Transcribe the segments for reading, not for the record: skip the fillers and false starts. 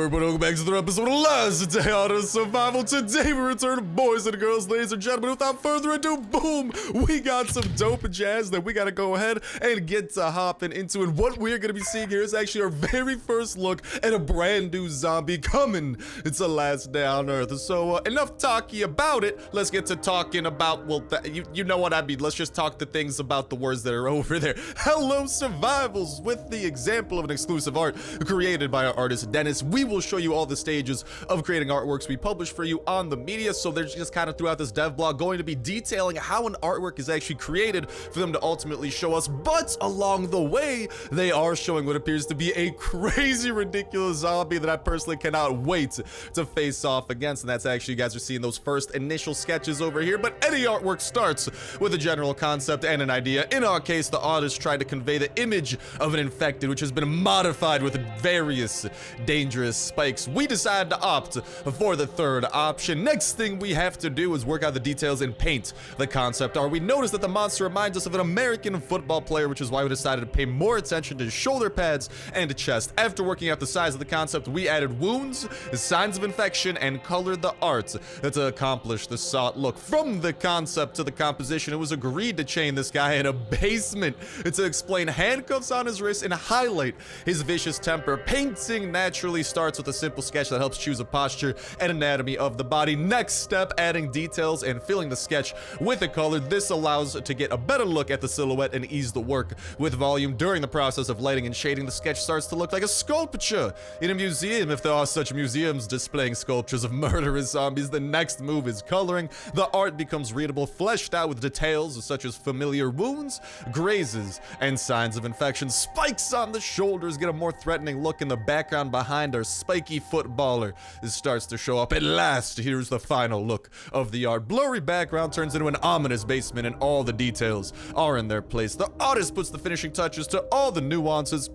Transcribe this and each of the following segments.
everybody, welcome back to the episode of Last Day on Earth Survival. Today we return, boys and girls, ladies and gentlemen. Without further ado, boom, we got some dope jazz that we gotta go ahead and get to hopping into. And what we're gonna be seeing here is actually our very first look at a brand new zombie coming. It's the Last Day on Earth. So enough talking about it. Let's get to talking about, well, you know what I mean. Let's just talk the things about the words that are over there. Hello, survivals, with the example of an exclusive art created by our artist Dennis. We will show you all the stages of creating artworks we publish for you on the media. So there's just kind of throughout this dev blog going to be detailing how an artwork is actually created for them to ultimately show us. But along the way, they are showing what appears to be a crazy, ridiculous zombie that I personally cannot wait to face off against. And that's actually, you guys are seeing those first initial sketches over here. But any artwork starts with a general concept and an idea. In our case, the artist tried to convey the image of an infected, which has been modified with various dangerous spikes. We decided to opt for the third option. Next thing we have to do is work out the details and paint the concept art. We noticed that the monster reminds us of an American football player, which is why we decided to pay more attention to his shoulder pads and chest. After working out the size of the concept, we added wounds, signs of infection, and colored the art to accomplish the sought look. From the concept to the composition, it was agreed to chain this guy in a basement to explain handcuffs on his wrists and highlight his vicious temper. Painting naturally starts with a simple sketch that helps choose a posture and anatomy of the body. Next step, adding details and filling the sketch with a color. This allows to get a better look at the silhouette and ease the work with volume. During the process of lighting and shading, the sketch starts to look like a sculpture in a museum, if there are such museums displaying sculptures of murderous zombies. The next move is coloring. The art becomes readable, fleshed out with details such as familiar wounds, grazes, and signs of infection. Spikes on the shoulders get a more threatening look in the background behind our spiky footballer. This starts to show up. At last, here's the final look of the art. Blurry background turns into an ominous basement and all the details are in their place. The artist puts the finishing touches to all the nuances,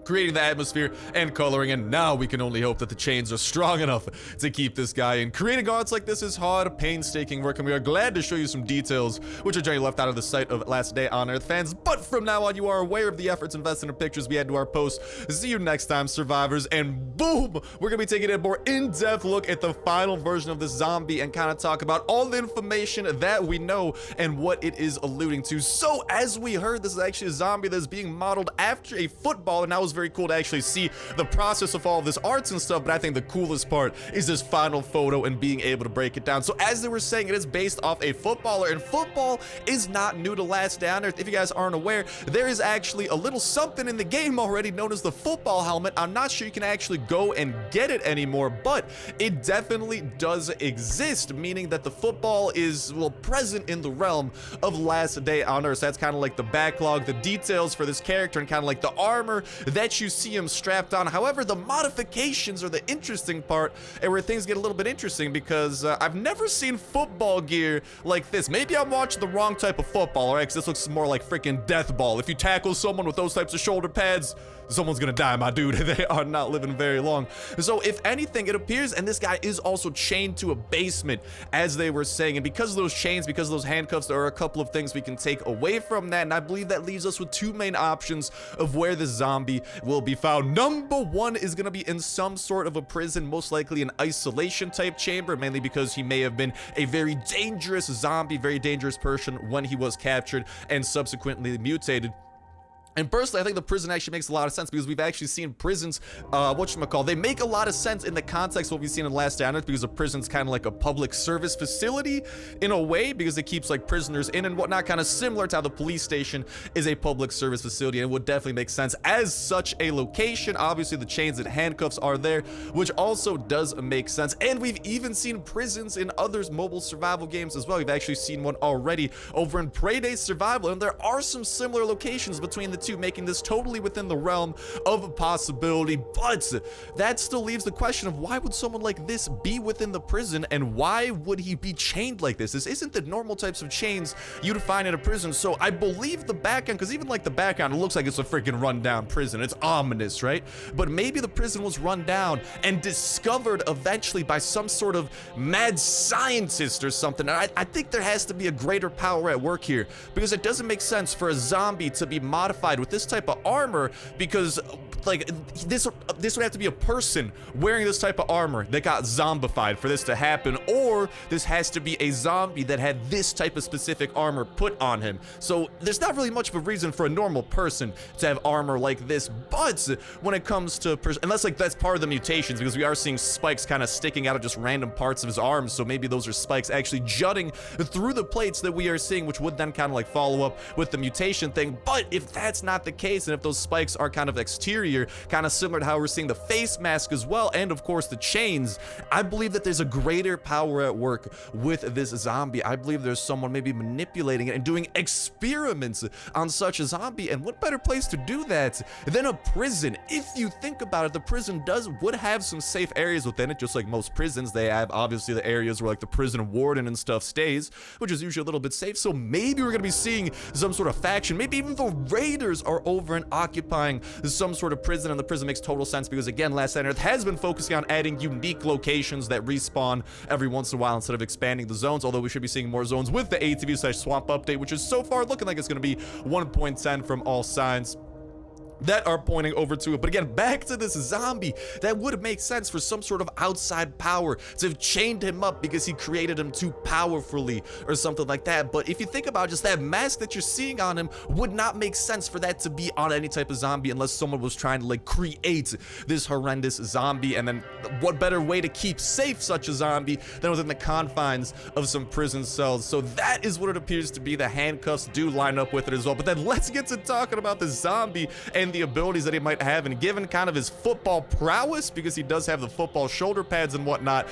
creating the atmosphere and coloring, and now we can only hope that the chains are strong enough to keep this guy in. Creating arts like this is hard, painstaking work, and we are glad to show you some details which are generally left out of the sight of Last Day on Earth fans. But from now on, you are aware of the efforts invested in pictures we add to our posts. See you next time, survivors, and boom, we're gonna be taking a more in-depth look at the final version of the zombie and kind of talk about all the information that we know and what it is alluding to. So as we heard, this is actually a zombie that's being modeled after a football, and that was very cool to actually see the process of all of this arts and stuff. But I think the coolest part is this final photo and being able to break it down. So as they were saying, it is based off a footballer, and football is not new to Last Day on Earth. If you guys aren't aware, there is actually a little something in the game already known as the football helmet. I'm not sure you can actually go and get it anymore, but it definitely does exist, meaning that the football is, well, present in the realm of Last Day on Earth. So that's kind of like the backlog, the details for this character, and kind of like the armor that you see him strapped on. However, the modifications are the interesting part, and where things get a little bit interesting, because I've never seen football gear like this. Maybe I'm watching the wrong type of football, alright, because this looks more like freaking death ball. If you tackle someone with those types of shoulder pads, someone's gonna die, my dude. They are not living very long. So if anything, it appears, and this guy is also chained to a basement, as they were saying, and because of those chains, because of those handcuffs, there are a couple of things we can take away from that, and I believe that leaves us with two main options of where the zombie will be found. Number one is gonna be in some sort of a prison, most likely an isolation type chamber, mainly because he may have been a very dangerous zombie, very dangerous person when he was captured and subsequently mutated. And personally, I think the prison actually makes a lot of sense, because we've actually seen prisons, they make a lot of sense in the context of what we've seen in Last Day on Earth, because a prison's kind of like a public service facility in a way, because it keeps like prisoners in and whatnot, kind of similar to how the police station is a public service facility, and it would definitely make sense as such a location. Obviously, the chains and handcuffs are there, which also does make sense. And we've even seen prisons in others mobile survival games as well. We've actually seen one already over in Prey Day Survival, and there are some similar locations between the two, making this totally within the realm of a possibility. But that still leaves the question of, why would someone like this be within the prison, and why would he be chained like this? This isn't the normal types of chains you'd find in a prison. So I believe the background, because even like the background, it looks like it's a freaking rundown prison. It's ominous, right? But maybe the prison was run down and discovered eventually by some sort of mad scientist or something. And I think there has to be a greater power at work here, because it doesn't make sense for a zombie to be modified with this type of armor, because like this would have to be a person wearing this type of armor that got zombified for this to happen, or this has to be a zombie that had this type of specific armor put on him. So there's not really much of a reason for a normal person to have armor like this. But when it comes to unless like that's part of the mutations, because we are seeing spikes kind of sticking out of just random parts of his arms, so maybe those are spikes actually jutting through the plates that we are seeing, which would then kind of like follow up with the mutation thing. But if that's not the case, and if those spikes are kind of exterior, kind of similar to how we're seeing the face mask as well, and of course the chains, I believe that there's a greater power at work with this zombie. I believe there's someone maybe manipulating it and doing experiments on such a zombie, and what better place to do that than a prison? If you think about it, the prison would have some safe areas within it, just like most prisons. They have obviously the areas where like the prison warden and stuff stays, which is usually a little bit safe. So maybe we're gonna be seeing some sort of faction, maybe even the raiders are over and occupying some sort of prison, and the prison makes total sense because again, Last Night on Earth has been focusing on adding unique locations that respawn every once in a while instead of expanding the zones, although we should be seeing more zones with the ATV/swamp update, which is so far looking like it's going to be 1.10 from all signs that are pointing over to it. But again, back to this zombie, that would make sense for some sort of outside power to have chained him up because he created him too powerfully or something like that. But if you think about just that mask that you're seeing on him, would not make sense for that to be on any type of zombie unless someone was trying to like create this horrendous zombie. And then what better way to keep safe such a zombie than within the confines of some prison cells? So that is what it appears to be. The handcuffs do line up with it as well. But then let's get to talking about the zombie and the abilities that he might have, and given kind of his football prowess, because he does have the football shoulder pads and whatnot,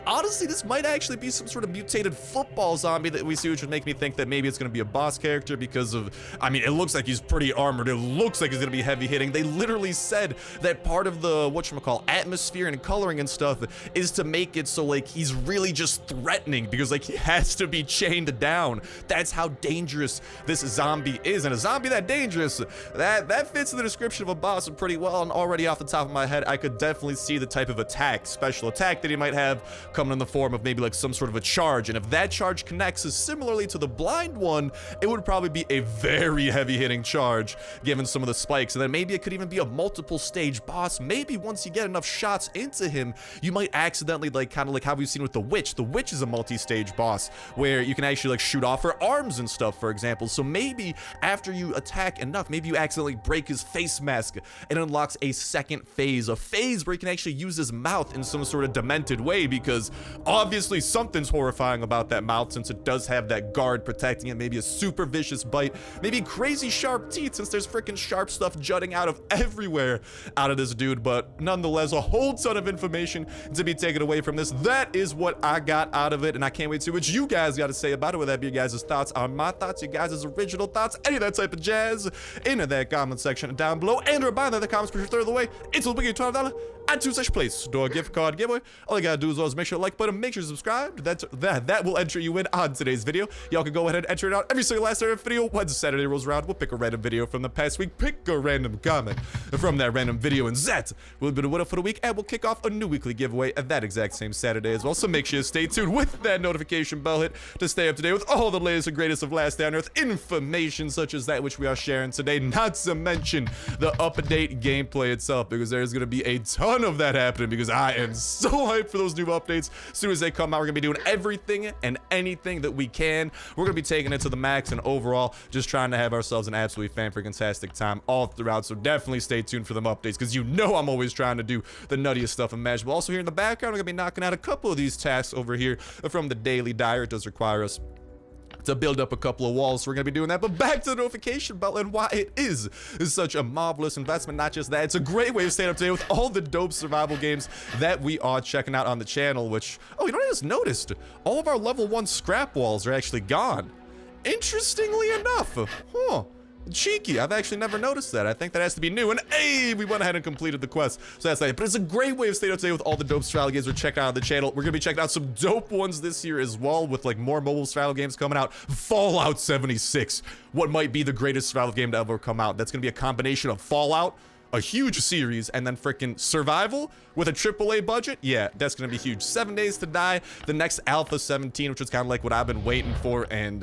honestly this might actually be some sort of mutated football zombie that we see, which would make me think that maybe it's going to be a boss character because of, I mean, it looks like he's pretty armored, it looks like he's going to be heavy hitting. They literally said that part of the whatchamacall atmosphere and coloring and stuff is to make it so like he's really just threatening, because like he has to be chained down. That's how dangerous this zombie is, and a zombie that dangerous, that fits in the description of a boss pretty well. And already off the top of my head, I could definitely see the type of attack, special attack that he might have coming in the form of maybe like some sort of a charge, and if that charge connects similarly to the blind one, it would probably be a very heavy hitting charge given some of the spikes. And then maybe it could even be a multiple stage boss. Maybe once you get enough shots into him, you might accidentally, like kind of like how we've seen with the witch is a multi-stage boss where you can actually like shoot off her arms and stuff, for example. So maybe after you attack enough, maybe you accidentally break his face mask and it unlocks a second phase, a phase where he can actually use his mouth in some sort of demented way, because obviously something's horrifying about that mouth since it does have that guard protecting it. Maybe a super vicious bite, maybe crazy sharp teeth since there's freaking sharp stuff jutting out of everywhere out of this dude. But nonetheless, a whole ton of information to be taken away from this. That is what I got out of it, and I can't wait to see what you guys got to say about it, whether that be your guys' thoughts on my thoughts, your guys' original thoughts, any of that type of jazz in that comment section down below. And reminder, the comments push your third of the way into the biggie $12 add to such place store gift card giveaway. All you gotta do is make sure to like button, make sure to subscribe. That will enter you in on today's video. Y'all can go ahead and enter it out every single last video. Once Saturday rolls around, we'll pick a random video from the past week, pick a random comment from that random video, and that will be the winner for the week, and we'll kick off a new weekly giveaway at that exact same Saturday as well. So make sure to stay tuned with that notification bell hit to stay up to date with all the latest and greatest of Last Day on Earth information, such as that which we are sharing today, not to mention the update gameplay itself, because there's going to be a ton of that happening, because I am so hyped for those new updates. As soon as they come out, we're going to be doing everything and anything that we can. We're going to be taking it to the max, and overall just trying to have ourselves an absolutely fan-freaking-tastic time all throughout. So definitely stay tuned for them updates, because you know I'm always trying to do the nuttiest stuff imaginable. Also here in the background, we're going to be knocking out a couple of these tasks over here from the daily diary. It does require us to build up a couple of walls, so we're gonna be doing that. But back to the notification bell and why it is such a marvelous investment. Not just that, it's a great way to stay up to date with all the dope survival games that we are checking out on the channel. Which, oh, you know what I just noticed? All of our level 1 scrap walls are actually gone, interestingly enough. Huh, cheeky. I've actually never noticed that. I think that has to be new. And hey, we went ahead and completed the quest, so that's that. But it's a great way of staying up to date with all the dope survival games we're checking out on the channel. We're gonna be checking out some dope ones this year as well, with like more mobile survival games coming out. Fallout 76, what might be the greatest survival game to ever come out. That's gonna be a combination of Fallout a huge series, and then freaking survival with a AAA budget, yeah, that's gonna be huge. 7 Days to Die, the next Alpha 17, which is kind of like what I've been waiting for, and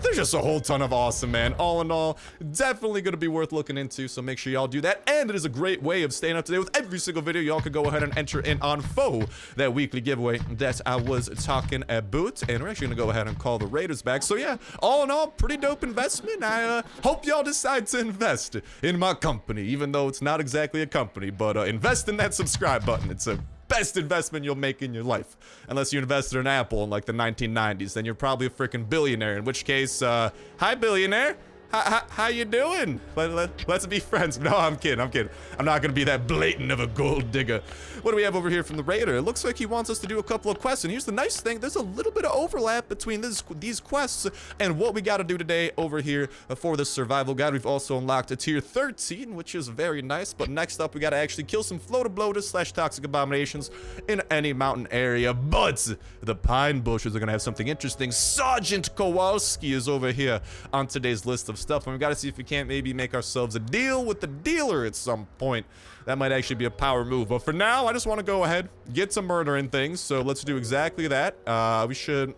there's just a whole ton of awesome, man. All in all, definitely gonna be worth looking into, so make sure y'all do that, and it is a great way of staying up to date with every single video. Y'all could go ahead and enter in on FOE, that weekly giveaway that I was talking about, and we're actually gonna go ahead and call the Raiders back. So yeah, all in all, pretty dope investment. I hope y'all decide to invest in my company, even though it's not exactly a company, but invest in that subscribe button. It's a best investment you'll make in your life, unless you invested in Apple in like the 1990s. Then you're probably a freaking billionaire, in which case, hi billionaire, how you doing? Let's be friends. No, I'm kidding. I'm not gonna be that blatant of a gold digger. What do we have over here from the Raider? It looks like he wants us to do a couple of quests, and here's the nice thing, there's a little bit of overlap between these quests and what we got to do today over here for this survival guide. We've also unlocked a tier 13, which is very nice, but next up we got to actually kill some floater bloaters / toxic abominations in any mountain area. But the pine bushes are gonna have something interesting. Sergeant Kowalski is over here on today's list of stuff, and we got to see if we can't maybe make ourselves a deal with the dealer at some point. That might actually be a power move, but for now I just want to go ahead, get some murdering things, so let's do exactly that. We should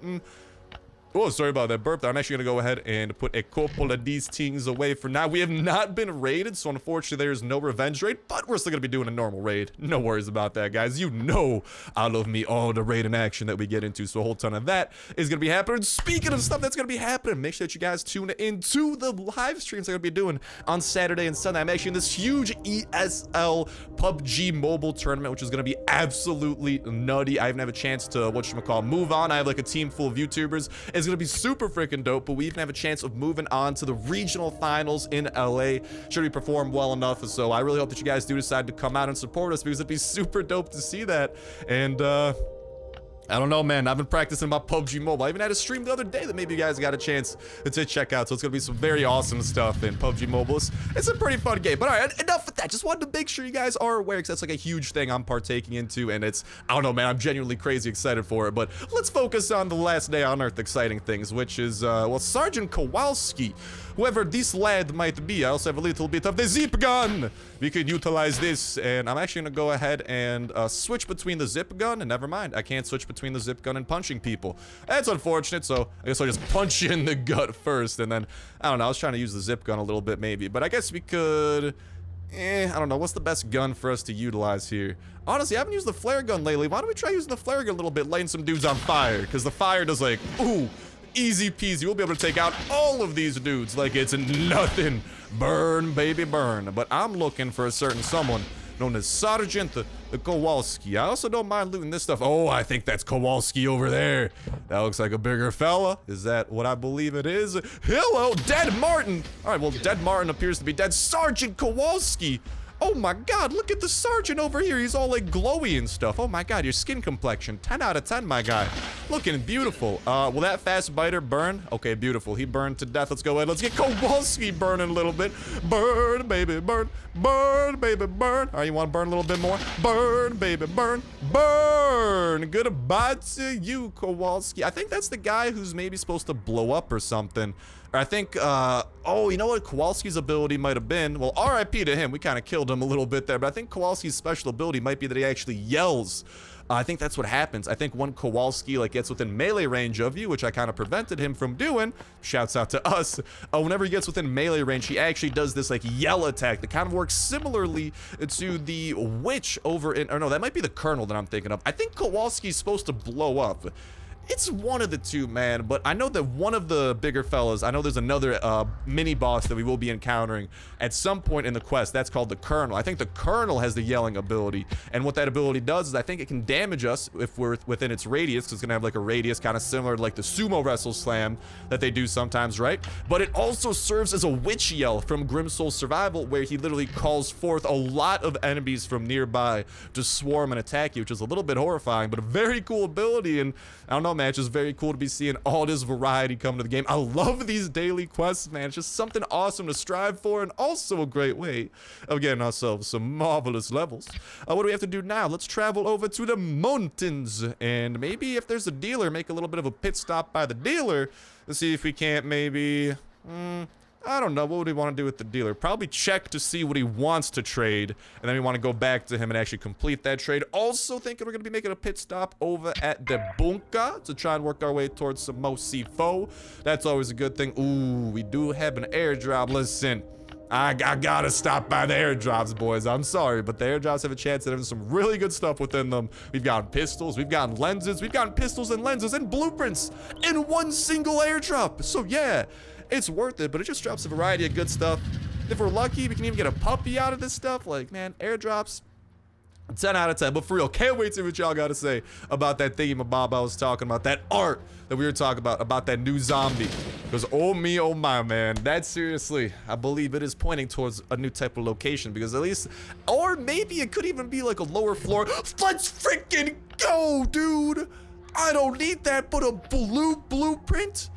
oh, sorry about that burp. I'm actually gonna go ahead and put a couple of these things away for now. We have not been raided, so unfortunately there's no revenge raid, but we're still gonna be doing a normal raid. No worries about that, guys. You know I love me all the raid in action that we get into, so a whole ton of that is gonna be happening. Speaking of stuff that's gonna be happening, make sure that you guys tune into the live streams I'm gonna be doing on Saturday and Sunday. I'm actually in this huge ESL PUBG mobile tournament, which is gonna be absolutely nutty. I even have a chance to, move on. I have like a team full of YouTubers. It's gonna be super freaking dope, but we even have a chance of moving on to the regional finals in LA should we perform well enough. So I really hope that you guys do decide to come out and support us, because it'd be super dope to see that. And I don't know, man. I've been practicing my PUBG Mobile. I even had a stream the other day that maybe you guys got a chance to check out. So it's gonna be some very awesome stuff in PUBG Mobile. It's a pretty fun game. But all right, enough with that. Just wanted to make sure you guys are aware, because that's like a huge thing I'm partaking into, and it's, I don't know, man. I'm genuinely crazy excited for it. But let's focus on the last day on Earth exciting things, which is, well, Sergeant Kowalski. Whoever this lad might be, I also have a little bit of the zip gun. We could utilize this, and I'm actually gonna go ahead and switch between the zip gun, and never mind, I can't switch between the zip gun and punching people. That's unfortunate, so I guess I'll just punch you in the gut first, and then, I don't know, I was trying to use the zip gun a little bit maybe, but I guess we could, I don't know, what's the best gun for us to utilize here? Honestly, I haven't used the flare gun lately. Why don't we try using the flare gun a little bit, lighting some dudes on fire, because the fire does like, ooh, easy peasy. We'll be able to take out all of these dudes like it's nothing. Burn, baby, burn. But I'm looking for a certain someone known as Sergeant Kowalski. I also don't mind looting this stuff. Oh, I think that's Kowalski over there. That looks like a bigger fella. Is that what I believe it is? Hello, Dead Martin. All right, well, Dead Martin appears to be dead. Sergeant Kowalski. Oh my god, look at the sergeant over here. He's all like glowy and stuff. Oh my god, your skin complexion. 10 out of 10, my guy. Looking beautiful. Will that fast biter burn? Okay, beautiful. He burned to death. Let's go ahead. Let's get Kowalski burning a little bit. Burn, baby, burn. Burn, baby, burn. All right, you want to burn a little bit more? Burn, baby, burn. Burn. Goodbye to you, Kowalski. I think that's the guy who's maybe supposed to blow up or something. I think, oh, you know what Kowalski's ability might have been? Well, RIP to him. We kind of killed him a little bit there, but I think Kowalski's special ability might be that he actually yells. I think that's what happens. I think when Kowalski like gets within melee range of you, which I kind of prevented him from doing, shouts out to us, whenever he gets within melee range, he actually does this like yell attack that kind of works similarly to the witch over in, or no, that might be the Colonel that I'm thinking of. I think Kowalski's supposed to blow up. It's one of the two, man, but I know that one of the bigger fellas, I know there's another mini boss that we will be encountering at some point in the quest. That's called the Colonel. I think the Colonel has the yelling ability, and what that ability does is I think it can damage us if we're within its radius, because it's gonna have like a radius kind of similar to like the sumo wrestle slam that they do sometimes, right? But it also serves as a witch yell from Grimsoul Survival, where he literally calls forth a lot of enemies from nearby to swarm and attack you, which is a little bit horrifying, but a very cool ability. And I don't know, man, it's just very cool to be seeing all this variety come to the game. I love these daily quests, man. It's just something awesome to strive for, and also a great way of getting ourselves some marvelous levels. What do we have to do now? Let's travel over to the mountains, and maybe if there's a dealer, make a little bit of a pit stop by the dealer to see if we can't maybe I don't know. What would we want to do with the dealer? Probably check to see what he wants to trade. And then we want to go back to him and actually complete that trade. Also thinking we're going to be making a pit stop over at the bunker to try and work our way towards some more C4. That's always a good thing. Ooh, we do have an airdrop. Listen, I gotta stop by the airdrops, boys. I'm sorry, but the airdrops have a chance at having some really good stuff within them. We've gotten pistols, we've gotten lenses, we've gotten pistols and lenses and blueprints in one single airdrop. So yeah, it's worth it, but it just drops a variety of good stuff. If we're lucky, we can even get a puppy out of this stuff. Like, man, airdrops, 10 out of 10. But for real, can't wait to see what y'all got to say about that thingamabob I was talking about, that art that we were talking about that new zombie. Because oh me, oh my, man, that seriously, I believe it is pointing towards a new type of location. Because at least, or maybe it could even be like a lower floor. Let's freaking go, dude. I don't need that, but a blueprint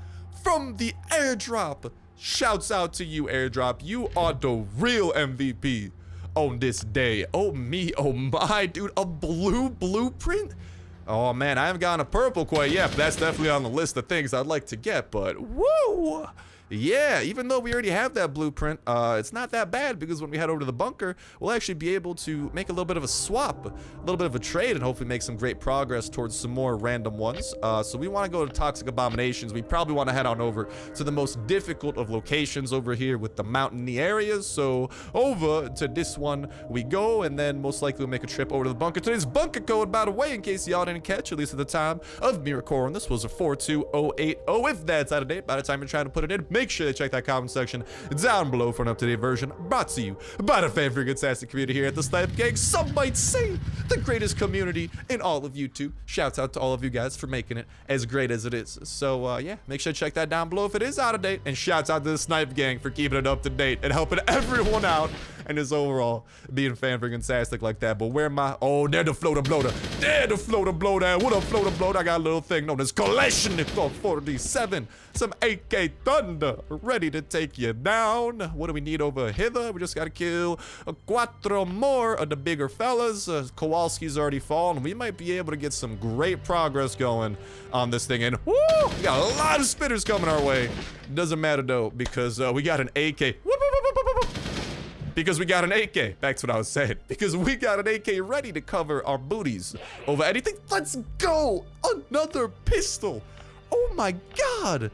from the airdrop. Shouts out to you, airdrop. You are the real MVP on this day. Oh me, oh my, dude, a blueprint? Oh man, I haven't gotten a purple quite yet, but that's definitely on the list of things I'd like to get, but woo! Yeah, even though we already have that blueprint, it's not that bad because when we head over to the bunker, we'll actually be able to make a little bit of a swap, a little bit of a trade, and hopefully make some great progress towards some more random ones. So we want to go to Toxic Abominations. We probably want to head on over to the most difficult of locations over here with the mountainy areas. So over to this one we go, and then most likely we'll make a trip over to the bunker. Today's bunker code, by the way, in case y'all didn't catch, at least at the time of me recording this, was a 42080. If that's out of date by the time you're trying to put it in, make sure to check that comment section down below for an up-to-date version, brought to you by the fan-fantastic community here at the Snipe Gang. Some might say the greatest community in all of YouTube. Shouts out to all of you guys for making it as great as it is. So yeah, make sure to check that down below if it is out of date, and shouts out to the Snipe Gang for keeping it up to date and helping everyone out and just overall being fan-fantastic like that. But where my, oh, there the floater bloater, there the floater bloater. What up, floater bloater? I got a little thing known as Kalashnikov 47, some AK Thunder, ready to take you down. What do we need over hither? We just gotta kill cuatro more of the bigger fellas. Kowalski's already fallen. We might be able to get some great progress going on this thing, and woo, we got a lot of spitters coming our way. Doesn't matter though, because we got an AK. Because we got an AK. That's what I was saying. Because we got an AK ready to cover our booties over anything. Let's go. Another pistol. Oh my God.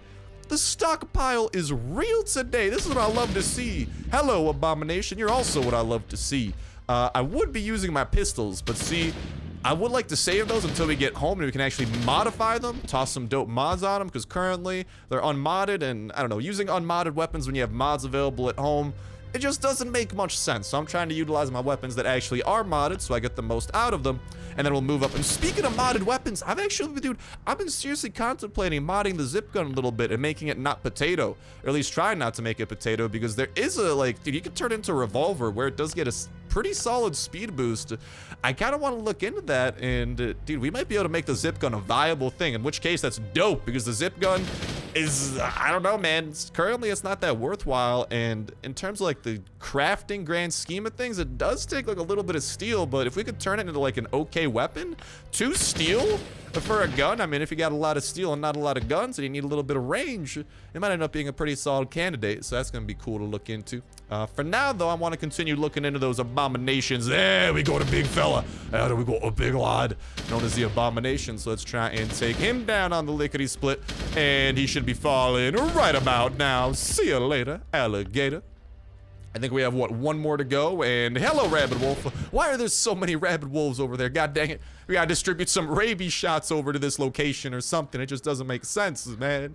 The stockpile is real today. This is what I love to see. Hello, Abomination. You're also what I love to see. I would be using my pistols, but see, I would like to save those until we get home and we can actually modify them, toss some dope mods on them, because currently they're unmodded, and I don't know, using unmodded weapons when you have mods available at home, it just doesn't make much sense. So I'm trying to utilize my weapons that actually are modded so I get the most out of them, and then we'll move up. And speaking of modded weapons, I've been seriously contemplating modding the zip gun a little bit and making it not potato, or at least trying not to make it potato, because there is a, like, dude, you can turn it into a revolver where it does get a pretty solid speed boost. I kind of want to look into that, and dude, we might be able to make the zip gun a viable thing, in which case that's dope, because the zip gun is, I don't know, man, currently it's not that worthwhile. And in terms of like the crafting grand scheme of things, it does take like a little bit of steel, but if we could turn it into like an okay weapon, 2 steel for a gun, I mean, if you got a lot of steel and not a lot of guns and you need a little bit of range, it might end up being a pretty solid candidate. So that's going to be cool to look into. For now, though, I want to continue looking into those abominations. There we go, the big fella. There we go, a big lad known as the Abomination. So let's try and take him down on the lickety split, and he should be falling right about now. See you later, alligator. I think we have, what, 1 more to go, and hello, Rabid Wolf. Why are there so many Rabid Wolves over there? God dang it. We gotta distribute some rabies shots over to this location or something. It just doesn't make sense, man.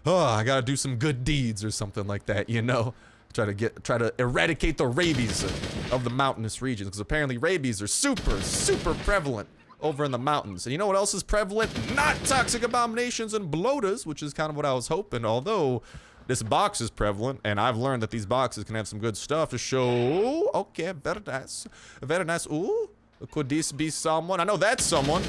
Oh, I gotta do some good deeds or something like that, you know? Try to eradicate the rabies of the mountainous regions, because apparently rabies are super prevalent over in the mountains. And you know what else is prevalent? Not toxic abominations and bloaters, which is kind of what I was hoping, although this box is prevalent, and I've learned that these boxes can have some good stuff to show. Okay, very nice. Very nice. Ooh, could this be someone? I know that's someone.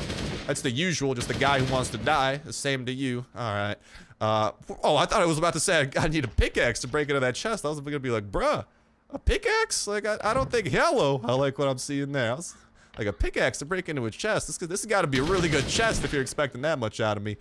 That's the usual, just the guy who wants to die. The same to you. All right. Oh, I thought I was about to say I need a pickaxe to break into that chest. I was gonna be like, bruh, a pickaxe? Like, I don't think, hello. I like what I'm seeing there. I was like, a pickaxe to break into a chest. This has got to be a really good chest if you're expecting that much out of me.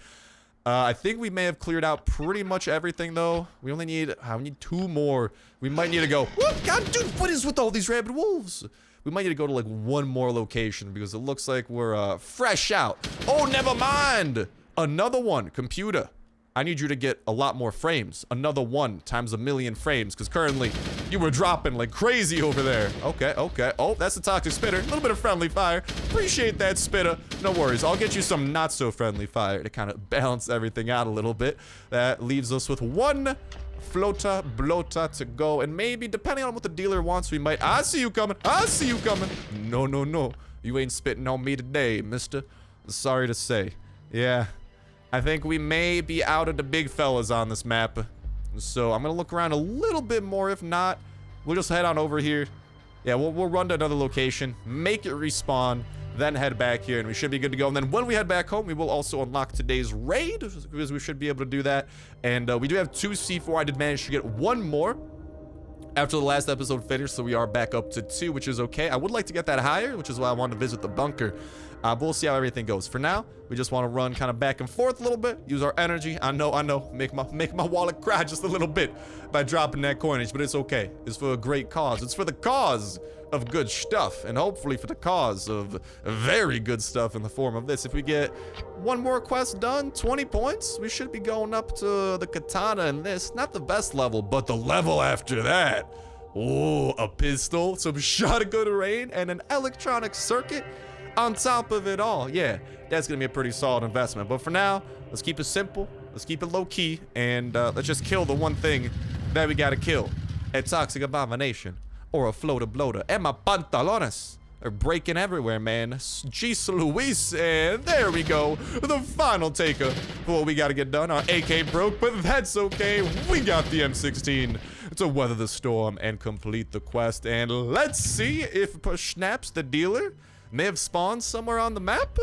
I think we may have cleared out pretty much everything, though. We only need, we need 2 more. We might need to go, oh, God, dude, what is with all these rabid wolves? We might need to go to, like, 1 more location because it looks like we're, fresh out. Oh, never mind. Another one, computer. I need you to get a lot more frames. Another 1 times 1,000,000 frames, because currently you were dropping like crazy over there. Okay, okay. Oh, that's a toxic spitter. A little bit of friendly fire. Appreciate that, spitter. No worries. I'll get you some not so friendly fire to kind of balance everything out a little bit. That leaves us with 1 floater bloater to go. And maybe, depending on what the dealer wants, we might... I see you coming. I see you coming. No, no, no. You ain't spitting on me today, mister. Sorry to say. Yeah. I think we may be out of the big fellas on this map. So I'm going to look around a little bit more. If not, we'll just head on over here. Yeah, we'll run to another location, make it respawn, then head back here, and we should be good to go. And then when we head back home, we will also unlock today's raid, because we should be able to do that. And we do have 2 C4. I did manage to get 1 more after the last episode finished, so we are back up to 2, which is okay. I would like to get that higher, which is why I wanted to visit the bunker. But we'll see how everything goes. For now, we just want to run kind of back and forth a little bit, use our energy. I know, make my wallet cry just a little bit by dropping that coinage, but it's okay. It's for a great cause. It's for the cause of good stuff, and hopefully for the cause of very good stuff in the form of this. If we get 1 more quest done, 20 points, we should be going up to the katana in this. Not the best level, but the level after that. Oh, a pistol, some shotgun rain, and an electronic circuit on top of it all. Yeah, that's gonna be a pretty solid investment. But for now, let's keep it simple, let's keep it low-key, and let's just kill the one thing that we gotta kill. A toxic abomination, or a floater bloater. And my pantalones are breaking everywhere, man. Jeez Louise, and there we go. The final taker for what we gotta get done. Our AK broke, but that's okay. We got the M16 to weather the storm and complete the quest. And let's see if Snaps the dealer may have spawned somewhere on the map.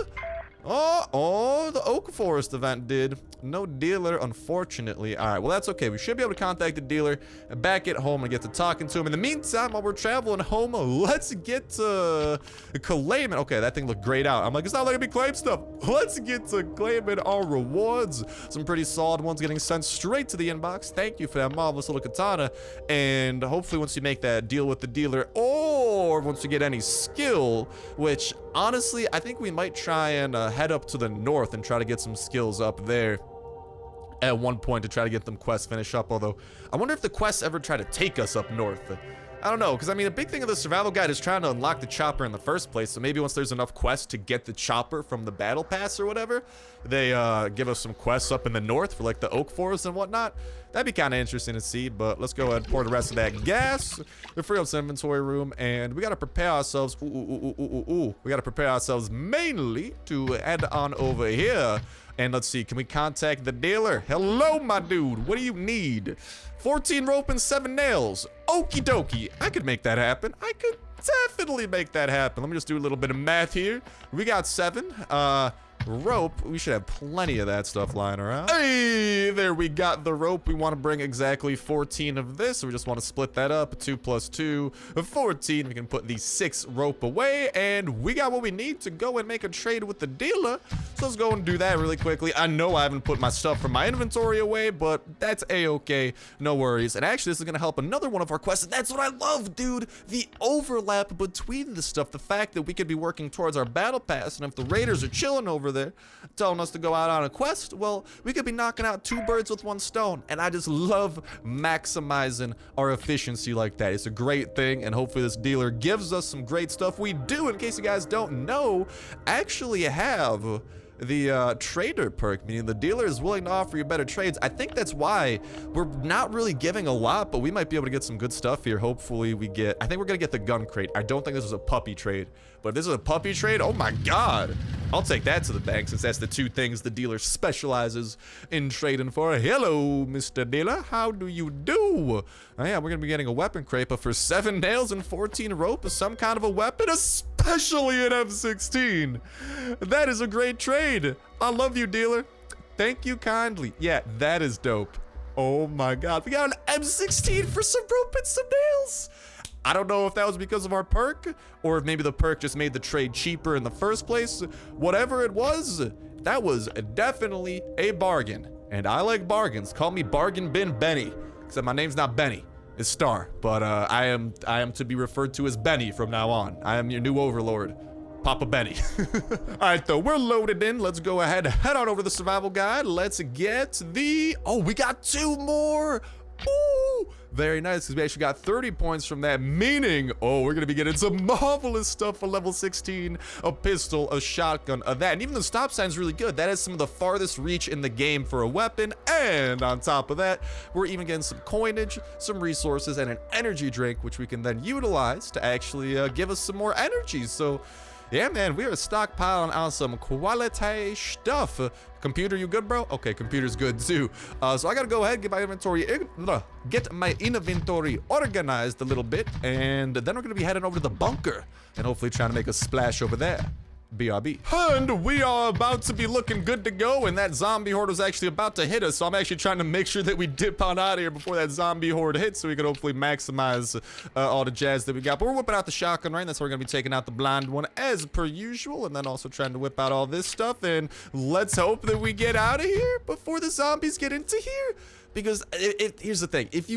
Oh, the Oak Forest event did. No dealer, unfortunately. All right, well, that's okay. We should be able to contact the dealer back at home and get to talking to him. In the meantime, while we're traveling home, let's get to claiming. Okay, that thing looked grayed out. I'm like, it's not letting me claim stuff. Let's get to claiming our rewards. Some pretty solid ones getting sent straight to the inbox. Thank you for that marvelous little katana. And hopefully once you make that deal with the dealer, or once you get any skill, which honestly, I think we might try and head up to the north and try to get some skills up there at one point to try to get them quests finished up. Although I wonder if the quests ever try to take us up north. I don't know, because I mean, a big thing of the survival guide is trying to unlock the chopper in the first place. So maybe once there's enough quests to get the chopper from the battle pass or whatever, they give us some quests up in the north for like the Oak Forest and whatnot. That'd be kind of interesting to see. But let's go ahead and pour the rest of that gas. We free up some inventory room, and we got to prepare ourselves. We got to prepare ourselves mainly to head on over here. And let's see, can we contact the dealer? Hello, my dude. What do you need? 14 rope and 7 nails. Okie dokie. I could make that happen. I could definitely make that happen. Let me just do a little bit of math here. We got 7. Rope, we should have plenty of that stuff lying around. Hey, there we got the rope. We want to bring exactly 14 of this, so we just want to split that up. 2 plus 2, 14. We can put the 6 rope away, and we got what we need to go and make a trade with the dealer. So let's go and do that really quickly. I know I haven't put my stuff from my inventory away, but that's a-okay. No worries. And actually, this is going to help another one of our quests. That's what I love, dude. The overlap between the stuff. The fact that we could be working towards our battle pass, and if the raiders are chilling over there telling us to go out on a quest, well, we could be knocking out 2 birds with 1 stone. And I just love maximizing our efficiency like that. It's a great thing, and hopefully this dealer gives us some great stuff. We do, in case you guys don't know, actually have the trader perk, meaning the dealer is willing to offer you better trades. I think that's why we're not really giving a lot, but we might be able to get some good stuff here. Hopefully we get, I think we're gonna get the gun crate. I don't think this is a puppy trade, but if this is a puppy trade, oh my god, I'll take that to the bank, since that's the 2 things the dealer specializes in trading for. Hello, Mr. Dealer, how do you do? Oh yeah, we're gonna be getting a weapon crate, but for 7 nails and 14 rope is some kind of a weapon, especially an M16. That is a great trade. I love you, dealer. Thank you kindly. Yeah, that is dope. Oh my god, we got an M16 for some rope and some nails. I don't know if that was because of our perk, or if maybe the perk just made the trade cheaper in the first place. Whatever it was, that was definitely a bargain. And I like bargains. Call me Bargain Bin Benny. Except my name's not Benny. It's Star. But I am to be referred to as Benny from now on. I am your new overlord. Papa Benny. Alright though, we're loaded in. Let's go ahead, head on over to the survival guide. Let's get the... Oh, we got 2 more! Ooh! Very nice, because we actually got 30 points from that, meaning, oh, we're gonna be getting some marvelous stuff for level 16. A pistol, a shotgun, that. And even the stop sign's really good. That is some of the farthest reach in the game for a weapon. And on top of that, we're even getting some coinage, some resources, and an energy drink, which we can then utilize to actually give us some more energy. So... yeah, man, we are stockpiling on some quality stuff. Computer, you good, bro? Okay, computer's good too. So I gotta go ahead, get my inventory organized a little bit, and then we're gonna be heading over to the bunker and hopefully trying to make a splash over there. BRB. And we are about to be looking good to go, and that zombie horde was actually about to hit us, so I'm actually trying to make sure that we dip on out of here before that zombie horde hits, so we can hopefully maximize all the jazz that we got. But we're whipping out the shotgun, right? That's why we're gonna be taking out the blind one as per usual, and then also trying to whip out all this stuff, and let's hope that we get out of here before the zombies get into here. Because here's the thing, if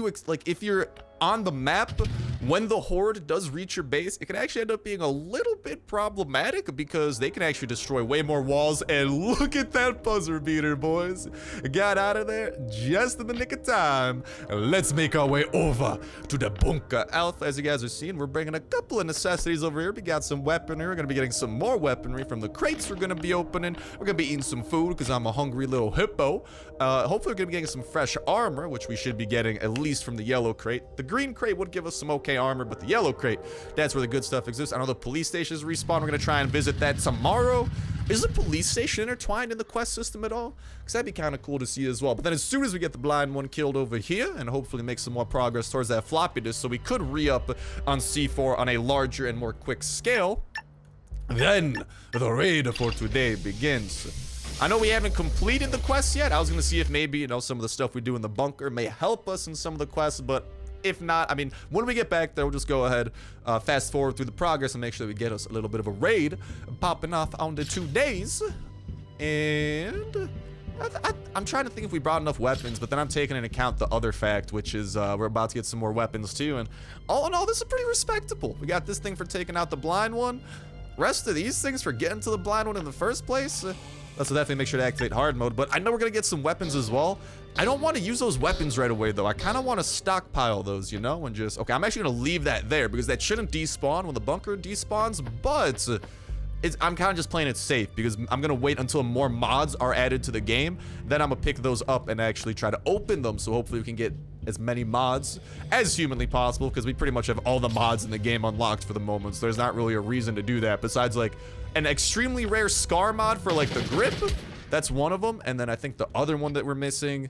you're on the map, when the horde does reach your base, it can actually end up being a little bit problematic because they can actually destroy way more walls. And look at that buzzer beater, boys. Got out of there just in the nick of time. Let's make our way over to the bunker alpha. As you guys are seeing, we're bringing a couple of necessities over here. We got some weaponry. We're gonna be getting some more weaponry from the crates we're gonna be opening. We're gonna be eating some food because I'm a hungry little hippo. Hopefully we're gonna be getting some fresh armor, which we should be getting at least from the yellow crate. The green crate would give us some okay armor, but the yellow crate, that's where the good stuff exists. I know the police stations respawn. We're gonna try and visit that tomorrow. Is the police station intertwined in the quest system at all? Because that'd be kind of cool to see as well. But then as soon as we get the blind one killed over here and hopefully make some more progress towards that floppy disk, so we could re-up on C4 on a larger and more quick scale, then the raid for today begins. I know we haven't completed the quest yet. I was gonna see if maybe, you know, some of the stuff we do in the bunker may help us in some of the quests, but if not, I mean, when we get back there, we'll just go ahead, fast forward through the progress and make sure that we get us a little bit of a raid popping off on the 2 days. And I'm trying to think if we brought enough weapons, but then I'm taking into account the other fact, which is we're about to get some more weapons too. And all in all, this is pretty respectable. We got this thing for taking out the blind one. Rest of these things for getting to the blind one in the first place. Let's definitely make sure to activate hard mode, but I know we're gonna get some weapons as well. I don't want to use those weapons right away though. I kind of want to stockpile those, you know, and just, okay, I'm actually gonna leave that there because that shouldn't despawn when the bunker despawns, but I'm kind of just playing it safe because I'm gonna wait until more mods are added to the game. Then I'm gonna pick those up and actually try to open them, so hopefully we can get as many mods as humanly possible, because we pretty much have all the mods in the game unlocked for the moment, so there's not really a reason to do that besides like an extremely rare scar mod for like the grip. That's one of them, and then I think the other one that we're missing,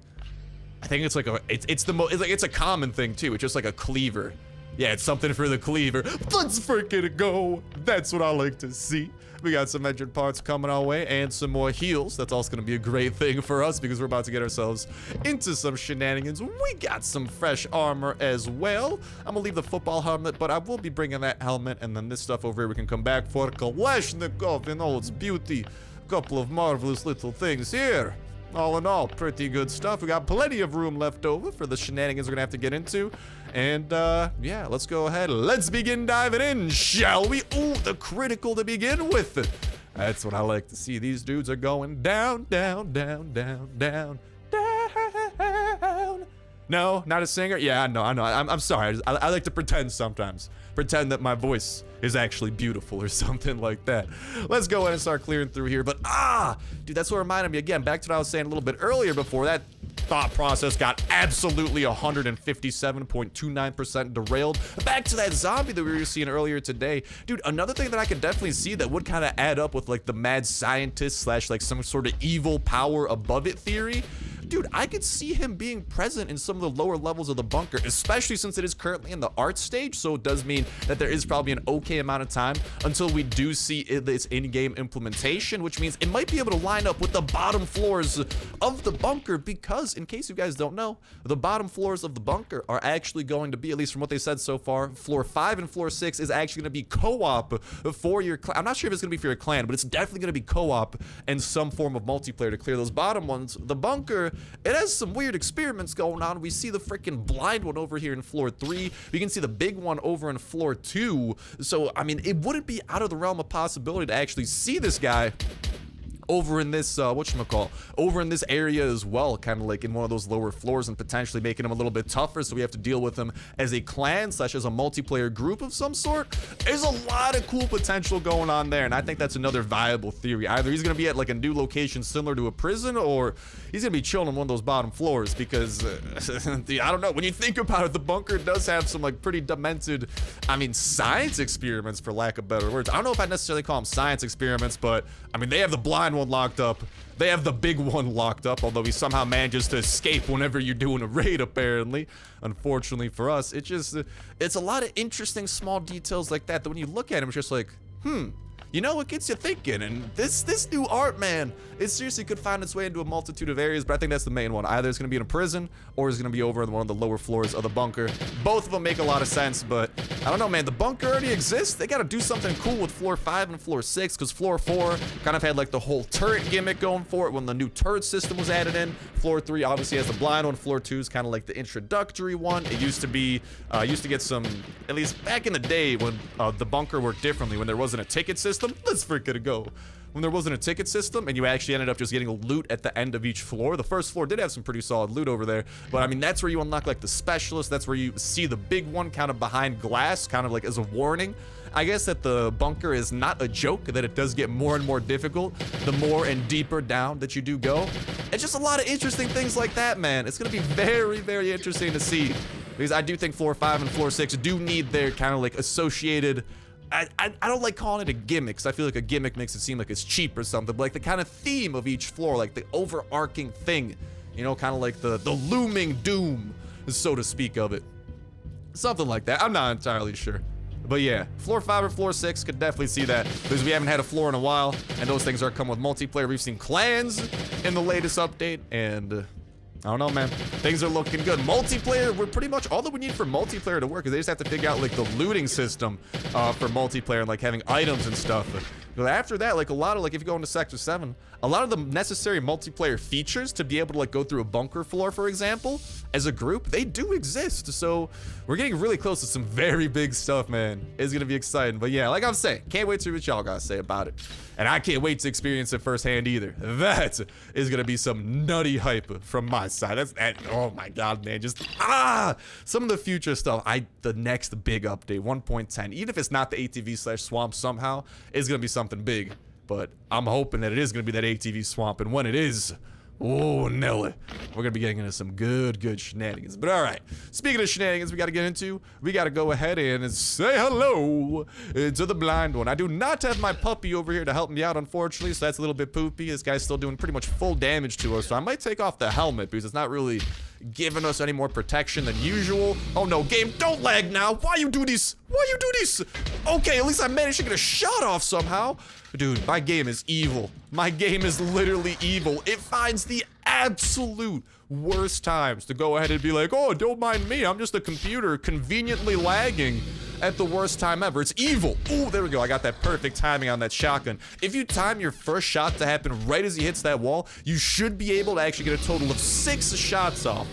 I think it's like it's a common thing too. It's just like a cleaver. Yeah, it's something for the cleaver. Let's freaking go. That's what I like to see. We got some engine parts coming our way and some more heals. That's also going to be a great thing for us because we're about to get ourselves into some shenanigans. We got some fresh armor as well. I'm going to leave the football helmet, but I will be bringing that helmet. And then this stuff over here we can come back for. Kalashnikov in all its beauty. A couple of marvelous little things here. All in all, pretty good stuff. We got plenty of room left over for the shenanigans we're gonna have to get into. And yeah, let's go ahead. Let's begin diving in, shall we? Ooh, the critical to begin with. That's what I like to see. These dudes are going down, down, down, down, down, down. No, not a singer? Yeah, I know. I'm sorry. I like to pretend sometimes. Pretend that my voice is actually beautiful or something like that. Let's go ahead and start clearing through here. But dude, that's what reminded me again, back to what I was saying a little bit earlier before that thought process got absolutely 157.29% derailed. Back to that zombie that we were seeing earlier today. Dude, another thing that I could definitely see that would kind of add up with like the mad scientist slash like some sort of evil power above it theory dude, I could see him being present in some of the lower levels of the bunker, especially since it is currently in the art stage. So it does mean that there is probably an okay amount of time until we do see its in-game implementation, which means it might be able to line up with the bottom floors of the bunker, because in case you guys don't know, the bottom floors of the bunker are actually going to be, at least from what they said so far, floor 5 and floor 6 is actually going to be co-op for your clan. I'm not sure if it's going to be for your clan, but it's definitely going to be co-op and some form of multiplayer to clear those bottom ones. The bunker, it has some weird experiments going on. We see the freaking blind one over here in floor 3. We can see the big one over in floor 2. So, I mean, it wouldn't be out of the realm of possibility to actually see this guy over in this, over in this area as well, kind of like in one of those lower floors, and potentially making him a little bit tougher, so we have to deal with him as a clan / as a multiplayer group of some sort. There's a lot of cool potential going on there, and I think that's another viable theory. Either he's gonna be at like a new location similar to a prison, or he's gonna be chilling on one of those bottom floors, because I don't know, when you think about it, the bunker does have some like pretty demented, I mean, science experiments, for lack of better words. I don't know if I'd necessarily call them science experiments, but I mean, they have the blind one locked up. They have the big one locked up, although he somehow manages to escape whenever you're doing a raid, apparently. Unfortunately for us, it's a lot of interesting small details like that when you look at him, it's just like, you know, it gets you thinking. And this new art, man, it seriously could find its way into a multitude of areas, but I think that's the main one. Either it's going to be in a prison, or it's going to be over in one of the lower floors of the bunker. Both of them make a lot of sense, but I don't know, man. The bunker already exists. They got to do something cool with floor 5 and floor 6, because floor 4 kind of had like the whole turret gimmick going for it when the new turret system was added in. Floor 3 obviously has the blind one. Floor 2 is kind of like the introductory one. It used to be, used to get some, at least back in the day when the bunker worked differently, when there wasn't a ticket system. Let's freaking go. When there wasn't a ticket system and you actually ended up just getting loot at the end of each floor. The first floor did have some pretty solid loot over there, but I mean, that's where you unlock like the specialist. That's where you see the big one kind of behind glass, kind of like as a warning, I guess, that the bunker is not a joke, that it does get more and more difficult the more and deeper down that you do go. It's just a lot of interesting things like that, man. It's gonna be very, very interesting to see, because I do think floor 5 and floor 6 do need their kind of like associated, I don't like calling it a gimmick, because I feel like a gimmick makes it seem like it's cheap or something, but like the kind of theme of each floor, like the overarching thing, you know, kind of like the looming doom, so to speak, of it. Something like that. I'm not entirely sure. But yeah, floor 5 or floor 6 could definitely see that, because we haven't had a floor in a while, and those things are coming with multiplayer. We've seen clans in the latest update, and I don't know, man. Things are looking good. Multiplayer, we're pretty much, all that we need for multiplayer to work is they just have to figure out like the looting system for multiplayer, and like having items and stuff. But after that, like a lot of, like if you go into Sector 7, a lot of the necessary multiplayer features to be able to like go through a bunker floor, for example, as a group, they do exist. So we're getting really close to some very big stuff, man. It's gonna be exciting. But yeah, like I'm saying, can't wait to see what y'all gotta say about it. And I can't wait to experience it firsthand either. That is gonna be some nutty hype from my side. Oh my god, man. Just some of the future stuff. The next big update, 1.10, even if it's not the ATV/swamp somehow, is gonna be something big. But I'm hoping that it is gonna be that ATV swamp, and when it is, oh, Nelly, we're gonna be getting into some good shenanigans. But all right, speaking of shenanigans, we gotta get into, we gotta go ahead and say hello to the blind one. I do not have my puppy over here to help me out, unfortunately, so that's a little bit poopy. This guy's still doing pretty much full damage to us, so I might take off the helmet, because it's not really giving us any more protection than usual. Oh no, game, don't lag now. Why you do this? Why you do this? Okay, at least I managed to get a shot off somehow. Dude, my game is evil. My game is literally evil. It finds the absolute worst times to go ahead and be like, oh, don't mind me, I'm just a computer conveniently lagging at the worst time ever. It's evil. Oh, there we go. I got that perfect timing on that shotgun. If you time your first shot to happen right as he hits that wall, you should be able to actually get a total of 6 shots off.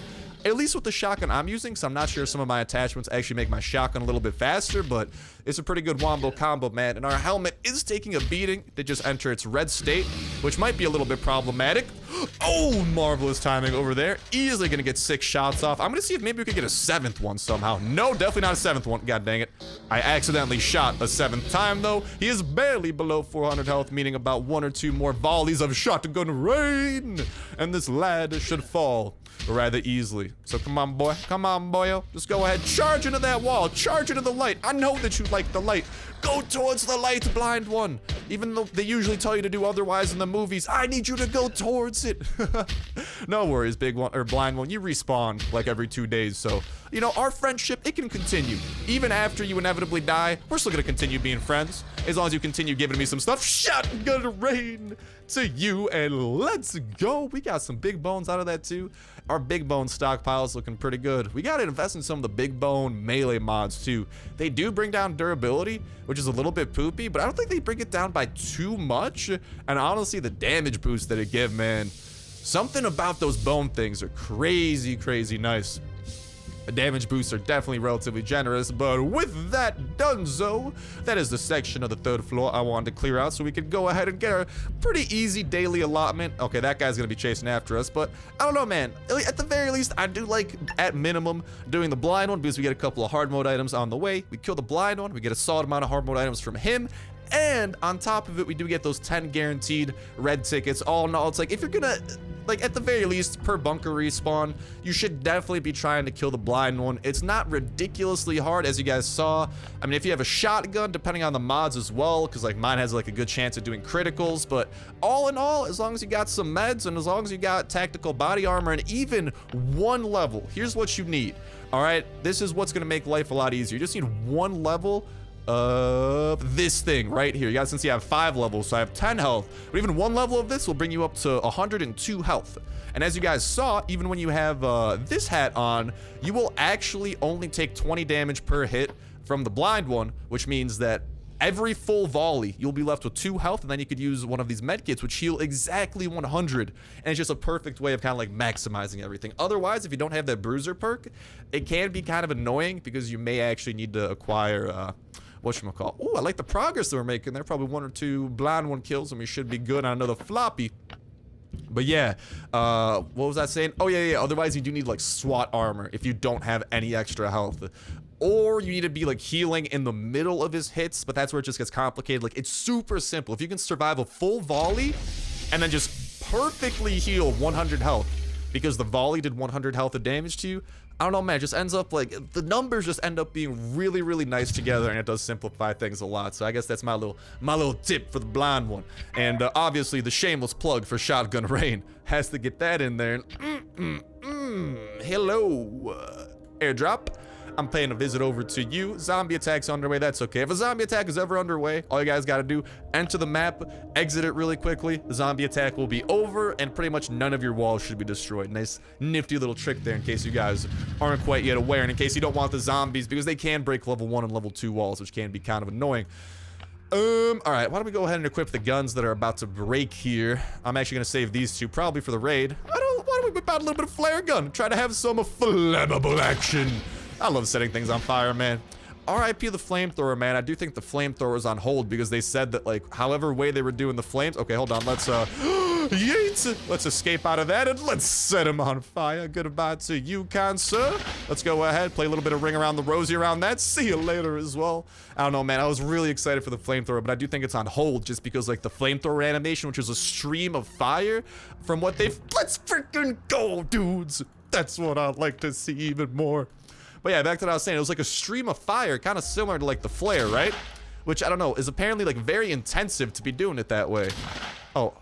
At least with the shotgun I'm using, because I'm not sure some of my attachments actually make my shotgun a little bit faster, but it's a pretty good wombo combo, man. And our helmet is taking a beating to just enter its red state, which might be a little bit problematic. Oh, marvelous timing over there. Easily gonna get 6 shots off. I'm gonna see if maybe we could get a 7th one somehow. No, definitely not a 7th one. God dang it. I accidentally shot a 7th time, though. He is barely below 400 health, meaning about 1 or 2 more volleys of shotgun rain, and this lad should fall rather easily. So come on, boy. Come on, boyo. Just go ahead. Charge into that wall. Charge into the light. I know that you like the light. Go towards the light, blind one. Even though they usually tell you to do otherwise in the movies, I need you to go towards it. No worries, big one, or blind one. You respawn like every 2 days, so, you know, our friendship, it can continue. Even after you inevitably die, we're still gonna continue being friends, as long as you continue giving me some stuff. Shotgun rain to you, and let's go. We got some big bones out of that too. Our big bone stockpile is looking pretty good. We gotta invest in some of the big bone melee mods too. They do bring down durability, which is a little bit poopy, but I don't think they bring it down by too much. And honestly, the damage boost that it give, man, something about those bone things are crazy, crazy nice. The damage boosts are definitely relatively generous, but with that donezo, that is the section of the 3rd floor I wanted to clear out so we could go ahead and get our pretty easy daily allotment. Okay, that guy's gonna be chasing after us, but I don't know, man. At the very least, I do like, at minimum, doing the blind one because we get a couple of hard mode items on the way. We kill the blind one, we get a solid amount of hard mode items from him, and on top of it, we do get those 10 guaranteed red tickets. All in all, it's like, if you're gonna, like, at the very least, per bunker respawn, you should definitely be trying to kill the blind one. It's not ridiculously hard, as you guys saw. I mean, if you have a shotgun, depending on the mods as well, because, like, mine has, like, a good chance of doing criticals, but all in all, as long as you got some meds, and as long as you got tactical body armor, and even 1 level, here's what you need, all right? This is what's gonna make life a lot easier. You just need 1 level of this thing right here. You guys can see I have 5 levels, so I have 10 health, but even 1 level of this will bring you up to 102 health. And as you guys saw, even when you have this hat on, you will actually only take 20 damage per hit from the blind one, which means that every full volley you'll be left with 2 health, and then you could use one of these med kits which heal exactly 100, and it's just a perfect way of kind of like maximizing everything. Otherwise, if you don't have that bruiser perk, it can be kind of annoying because you may actually need to acquire whatchamacallit. Ooh, I like the progress that we're making there. Probably 1 or 2 blind one kills, and we should be good on another floppy. But yeah, what was I saying? Oh yeah, otherwise you do need like SWAT armor if you don't have any extra health. Or you need to be like healing in the middle of his hits, but that's where it just gets complicated. Like, it's super simple. If you can survive a full volley and then just perfectly heal 100 health because the volley did 100 health of damage to you, I don't know, man, it just ends up like, the numbers just end up being really, really nice together, and it does simplify things a lot. So I guess that's my little tip for the blind one. And obviously the shameless plug for Shotgun Rain has to get that in there. Hello, airdrop. I'm paying a visit over to you. Zombie attack's underway. That's okay. If a zombie attack is ever underway, all you guys got to do, enter the map, exit it really quickly. The zombie attack will be over, and pretty much none of your walls should be destroyed. Nice, nifty little trick there in case you guys aren't quite yet aware, and in case you don't want the zombies, because they can break level 1 and level 2 walls, which can be kind of annoying. All right, why don't we go ahead and equip the guns that are about to break here. I'm actually going to save these 2 probably for the raid. Why don't we whip out a little bit of flare gun? Try to have some flammable action. I love setting things on fire, man. RIP the flamethrower, man. I do think the flamethrower is on hold because they said that, like, however way they were doing the flames. Okay, hold on. Let's, yeet. Let's escape out of that and let's set him on fire. Goodbye to you, kind sir. Let's go ahead, play a little bit of Ring Around the Rosie around that. See you later as well. I don't know, man. I was really excited for the flamethrower, but I do think it's on hold just because, like, the flamethrower animation, which was a stream of fire from what they've... Let's freaking go, dudes. That's what I'd like to see even more. But yeah, back to what I was saying, it was like a stream of fire, kind of similar to like the flare, right? Which, I don't know, is apparently like very intensive to be doing it that way. Oh,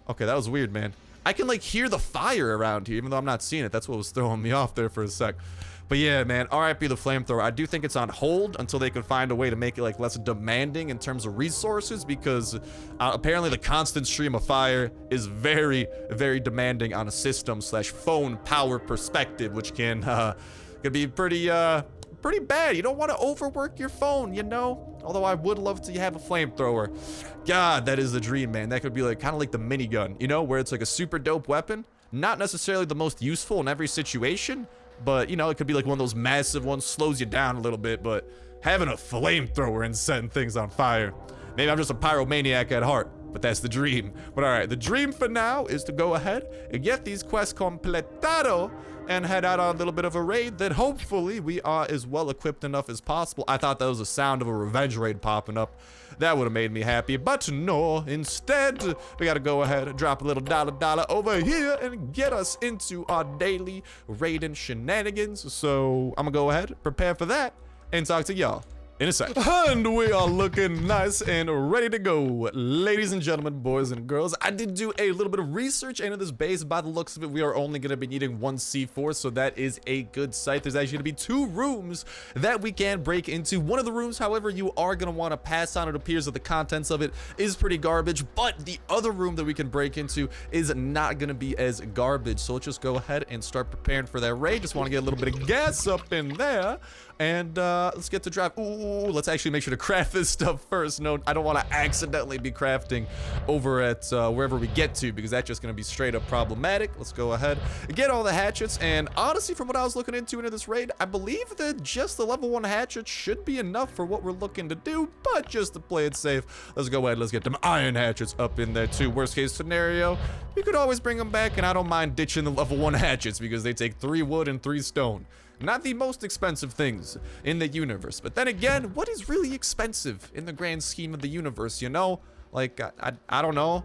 okay, that was weird, man. I can like hear the fire around here, even though I'm not seeing it. That's what was throwing me off there for a sec. But yeah, man, RIP the flamethrower. I do think it's on hold until they can find a way to make it like less demanding in terms of resources, because apparently the constant stream of fire is very, very demanding on a system / phone power perspective, which can could be pretty bad. You don't want to overwork your phone, you know? Although I would love to have a flamethrower. God, that is the dream, man. That could be like kind of like the minigun, you know, where it's like a super dope weapon. Not necessarily the most useful in every situation, but, you know, it could be like one of those massive ones, slows you down a little bit, but having a flamethrower and setting things on fire. Maybe I'm just a pyromaniac at heart, but that's the dream. But all right, the dream for now is to go ahead and get these quests completado and head out on a little bit of a raid that hopefully we are as well equipped enough as possible. I thought that was the sound of a revenge raid popping up. That would have made me happy, but no. Instead, we got to go ahead and drop a little dollar over here and get us into our daily raiding shenanigans. So I'm going to go ahead, prepare for that, and talk to y'all in a sec. And we are looking nice and ready to go. Ladies and gentlemen, boys and girls, I did do a little bit of research into this base. By the looks of it, we are only going to be needing 1 C4, so that is a good sight. There's actually going to be 2 rooms that we can break into. One of the rooms, however, you are going to want to pass on. It appears that the contents of it is pretty garbage, but the other room that we can break into is not going to be as garbage. So let's just go ahead and start preparing for that raid. Just want to get a little bit of gas up in there. And let's get to drive. Ooh, let's actually make sure to craft this stuff first. No, I don't want to accidentally be crafting over at wherever we get to, because that's just going to be straight up problematic. Let's go ahead and get all the hatchets. And honestly, from what I was looking into this raid, I believe that just the level 1 hatchet should be enough for what we're looking to do. But just to play it safe, let's go ahead. Let's get them iron hatchets up in there too. Worst case scenario, you could always bring them back, and I don't mind ditching the level 1 hatchets because they take 3 wood and 3 stone. Not the most expensive things in the universe. But then again, what is really expensive in the grand scheme of the universe, you know? Like, I don't know.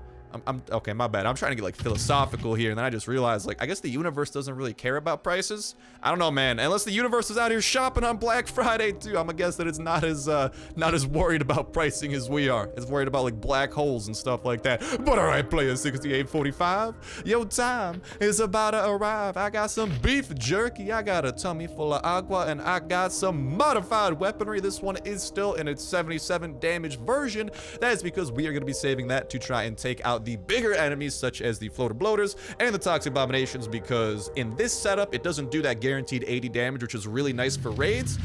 Okay, my bad. I'm trying to get like philosophical here, and then I just realized, like, I guess the universe doesn't really care about prices. I don't know, man. Unless the universe is out here shopping on Black Friday too, I'm gonna guess that it's not as worried about pricing as we are. It's worried about like black holes and stuff like that. But all right, player 6845, your time is about to arrive. I got some beef jerky. I got a tummy full of agua, and I got some modified weaponry. This one is still in its 77 damage version. That is because we are gonna be saving that to try and take out the bigger enemies, such as the floater bloaters and the toxic abominations, because in this setup it doesn't do that guaranteed 80 damage, which is really nice for raids.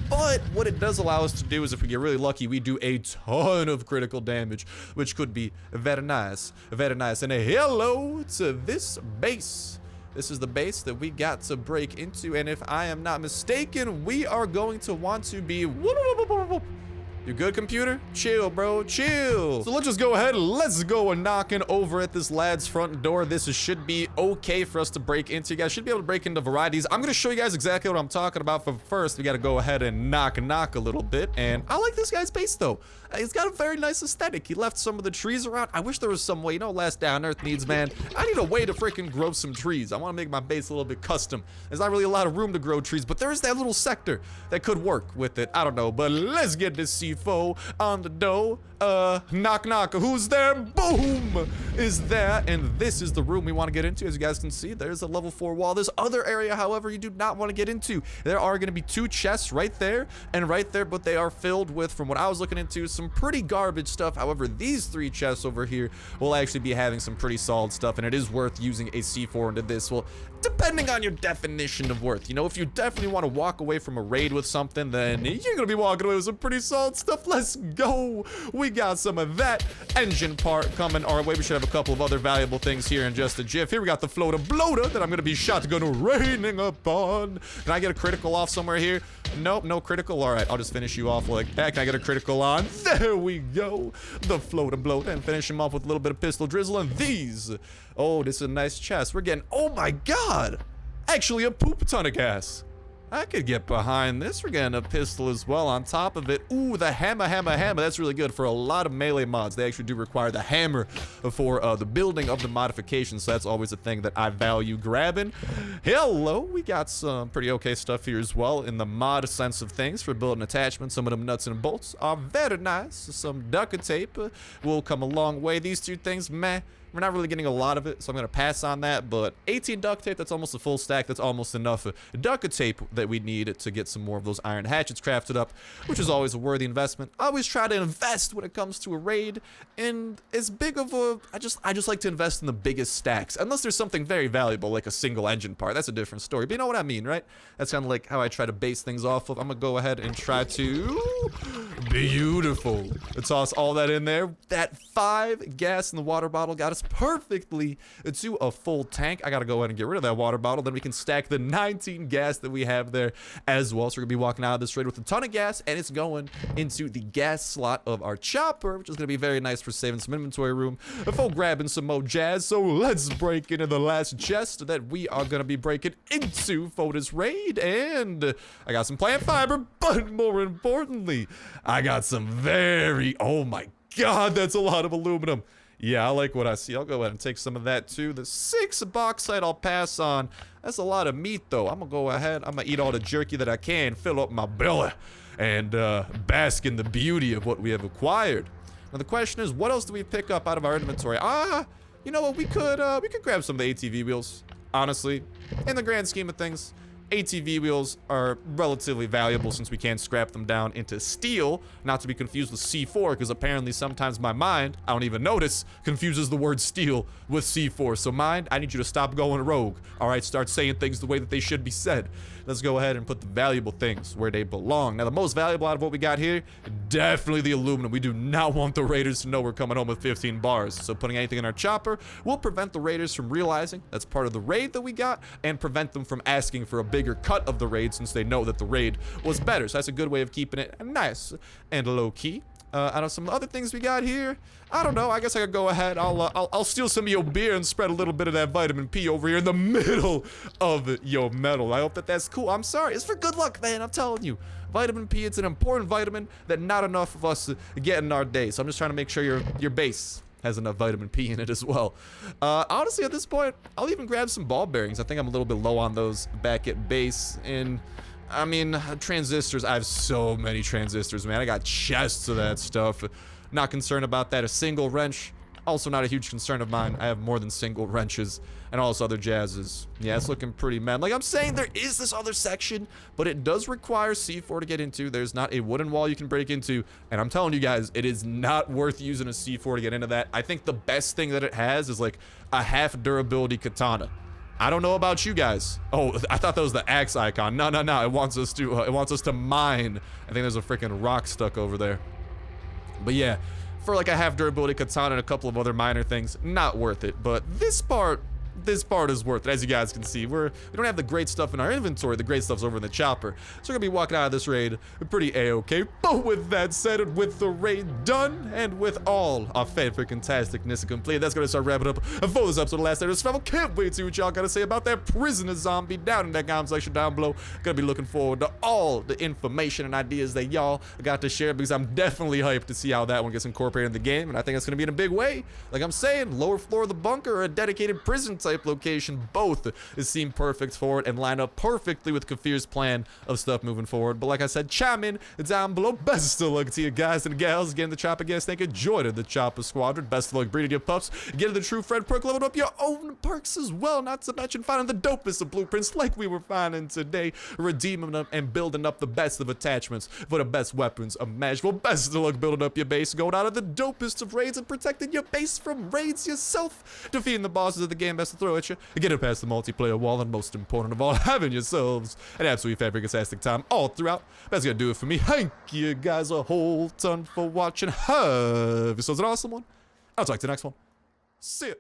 But what it does allow us to do is, if we get really lucky, we do a ton of critical damage, which could be very nice. Very nice. And a hello to this base. This is the base that we got to break into, and if I am not mistaken, we are going to want to be... You good, computer? Chill, bro, chill. So let's just go ahead, let's go and knocking over at this lad's front door. This should be okay for us to break into. You guys should be able to break into varieties. I'm gonna show you guys exactly what I'm talking about, but first we gotta go ahead and knock a little bit. And I like this guy's base though. He's got a very nice aesthetic. He left some of the trees around. I wish there was some way, you know, last Down Earth needs, man. I need a way to freaking grow some trees. I want to make my base a little bit custom. There's not really a lot of room to grow trees, but there is that little sector that could work with it. I don't know, but let's get this C4 on the dough. Knock, knock. Who's there? Boom! Is there. And this is the room we want to get into. As you guys can see, there's a level 4 wall. This other area, however, you do not want to get into. There are going to be 2 chests right there and right there, but they are filled with, from what I was looking into, some pretty garbage stuff. However, these 3 chests over here will actually be having some pretty solid stuff, and it is worth using a C4 into this. Well, depending on your definition of worth, you know, if you definitely want to walk away from a raid with something, then you're gonna be walking away with some pretty solid stuff. Let's go. We got some of that engine part coming our way. We should have a couple of other valuable things here in just a jiff. Here we got the floater bloater that I'm gonna be shotgun raining upon. Can I get a critical off somewhere here? Nope, no critical. All right, I'll just finish you off like that. Can I get a critical on? There we go. The floater bloater, and finish him off with a little bit of pistol drizzle. And these, oh, this is a nice chest. We're getting, oh my god, actually a poop ton of gas. I could get behind this. We're getting a pistol as well on top of it. Ooh, the hammer. That's really good for a lot of melee mods. They actually do require the hammer for the building of the modifications, so that's always a thing that I value grabbing. Hello, we got some pretty okay stuff here as well in the mod sense of things for building attachments. Some of them nuts and bolts are very nice. Some duct tape will come a long way. These 2 things, meh. We're not really getting a lot of it, so I'm going to pass on that, but 18 duct tape, that's almost a full stack. That's almost enough duct tape that we need to get some more of those iron hatchets crafted up, which is always a worthy investment. I always try to invest when it comes to a raid, and as big of a... I just like to invest in the biggest stacks, unless there's something very valuable, like a single engine part. That's a different story, but you know what I mean, right? That's kind of like how I try to base things off of. I'm going to go ahead and try to... Beautiful. Toss all that in there. That 5 gas in the water bottle got us perfectly to a full tank. I gotta go ahead and get rid of that water bottle, then we can stack the 19 gas that we have there as well. So we're gonna be walking out of this raid with a ton of gas, and it's going into the gas slot of our chopper, which is gonna be very nice for saving some inventory room for grabbing some more jazz. So let's break into the last chest that we are gonna be breaking into for this raid. And I got some plant fiber, but more importantly, I got some very, oh my god, that's a lot of aluminum. Yeah, I like what I see. I'll go ahead and take some of that too. The 6 bauxite I'll pass on. That's a lot of meat though. I'm gonna go ahead, I'm gonna eat all the jerky that I can, fill up my belly. and bask in the beauty of what we have acquired. Now the question is, what else do we pick up out of our inventory? You know what? We could grab some of the ATV wheels. Honestly, in the grand scheme of things, ATV wheels are relatively valuable since we can scrap them down into steel, not to be confused with C4, because apparently sometimes my mind, I don't even notice, confuses the word steel with C4. So mind, I need you to stop going rogue. All right, start saying things the way that they should be said. Let's go ahead and put the valuable things where they belong. Now, the most valuable out of what we got here, definitely the aluminum. We do not want the raiders to know we're coming home with 15 bars. So putting anything in our chopper will prevent the raiders from realizing that's part of the raid that we got, and prevent them from asking for a bigger cut of the raid since they know that the raid was better. So that's a good way of keeping it nice and low-key. Out of some other things we got here, I don't know. I guess I could go ahead. I'll steal some of your beer and spread a little bit of that vitamin P over here in the middle of your metal. I hope that that's cool. I'm sorry. It's for good luck, man. I'm telling you. Vitamin P, it's an important vitamin that not enough of us get in our day. So I'm just trying to make sure your base has enough vitamin P in it as well. Honestly, at this point, I'll even grab some ball bearings. I think I'm a little bit low on those back at base. And I mean, transistors. I have so many transistors, man. I got chests of that stuff. Not concerned about that. A single wrench, also not a huge concern of mine. I have more than single wrenches and all this other jazzes. Yeah, it's looking pretty mad. Like I'm saying, there is this other section, but it does require C4 to get into. There's not a wooden wall you can break into. And I'm telling you guys, it is not worth using a C4 to get into that. I think the best thing that it has is like a half durability katana. I don't know about you guys. Oh, I thought that was the axe icon. No. It wants us to mine. I think there's a freaking rock stuck over there. But yeah, for like a half durability katana and a couple of other minor things, not worth it. But this part is worth it. As you guys can see, we don't have the great stuff in our inventory. The great stuff's over in the chopper. So we're gonna be walking out of this raid pretty a-okay. But with that said, and with the raid done, and with all our fan-freaking-tasticness complete, that's gonna start wrapping up for this episode of Last Night of Survival. Can't wait to see what y'all gotta say about that prisoner zombie down in that comment section down below. Gonna be looking forward to all the information and ideas that y'all got to share, because I'm definitely hyped to see how that one gets incorporated in the game, and I think it's gonna be in a big way. Like I'm saying, lower floor of the bunker or a dedicated prison type location, both seem perfect for it and line up perfectly with Kafir's plan of stuff moving forward. But like I said, chime in down below. Best of luck to you guys and gals getting the chopper gas tank. Enjoyed the chopper squadron. Best of luck breeding your pups, getting the true friend perk, leveled up your own perks as well, not to mention finding the dopest of blueprints like we were finding today, redeeming them and building up the best of attachments for the best weapons imaginable. Best of luck building up your base, going out of the dopest of raids and protecting your base from raids yourself, defeating the bosses of the game best to throw at you, getting past the multiplayer wall, and most important of all, having yourselves an absolutely fabric-tastic time all throughout. That's gonna do it for me. Thank you guys a whole ton for watching. Have yourselves an awesome one. I'll talk to you next one. See ya.